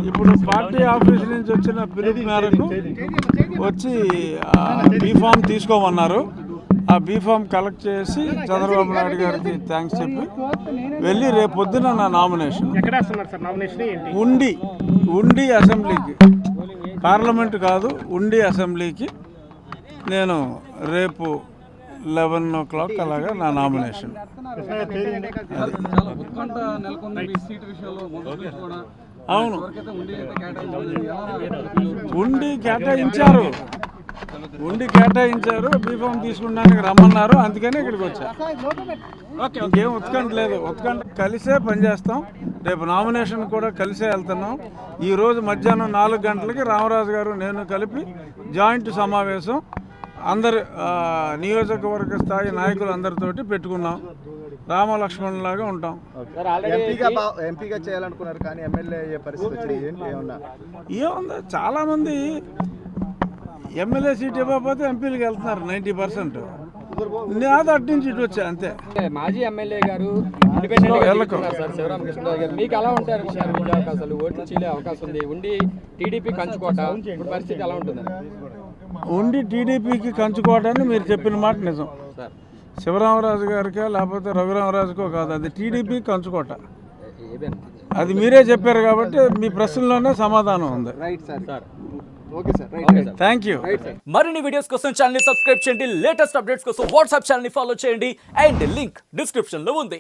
ఇప్పుడు party office నుంచి వచ్చిన పిలుపు మేరకు వచ్చి బీఫామ్ తీసుకోమన్నారు. ఆ బీఫామ్ కలెక్ట్ చేసి చంద్రబాబు నాయుడు గారికి థ్యాంక్స్ చెప్పి వెళ్ళి రేపు పొద్దున నా నామినేషన్ ఉండి అసెంబ్లీకి, పార్లమెంటు కాదు ఉండి అసెంబ్లీకి నేను రేపు 11 o'clock అలాగా నా నామినేషన్. అవును, ఉండి కేటాయించారు, బీఫామ్ తీసుకున్నానికి రమ్మన్నారు, అందుకని ఇక్కడికి వచ్చా. ఇంకేం ఉత్కంఠ లేదు, ఉత్కంఠ కలిసే పనిచేస్తాం. రేపు నామినేషన్ కూడా కలిసే వెళ్తున్నాం. ఈరోజు మధ్యాహ్నం 4 గంటలకి రామరాజు గారు నేను కలిపి జాయింట్ సమావేశం అందరు నియోజకవర్గ స్థాయి నాయకులు అందరితోటి పెట్టుకున్నాం. రామలక్ష్మణులాగా ఉంటాం. ఎంపీగా చేయాలనుకున్నారు కానీ ఎమ్మెల్యే అయ్యే పరిస్థితి ఏముంది, చాలామంది ఎమ్మెల్యే సీట్ ఇవ్వకపోతే ఎంపీలకు వెళ్తున్నారు 90%. నేను అటు నుంచి ఇటు వచ్చా అంతే. మాజీ ఎమ్మెల్యే గారు శివరామకృష్ణ గారు మీకు ఎలా ఉంటారు? అసలు ఓట్లు చీలే అవకాశం ఉంది. ఉండి టీడీపీ కంచుకోట, ఇప్పుడు పరిస్థితి ఎలా ఉంటుంది? ఉండి టీడీపీకి కంచుకోవటాన్ని మీరు చెప్పిన మాట నిజం. శివరామరాజు గారికా లేకపోతే రఘురామరాజుకో కాదు, అది టీడీపీ కంచుకోట. అది మీరే చెప్పారు కాబట్టి మీ ప్రశ్నలోనే సమాధానం ఉంది. Thank you. మరిన్ని వీడియోస్ కోసం ఛానల్ ని సబ్స్క్రైబ్ చేయండి. లేటెస్ట్ అప్డేట్స్ కోసం వాట్సాప్ ఛానల్ ని ఫాలో చేయండి. అండ్ లింక్ డిస్క్రిప్షన్ లో ఉంది.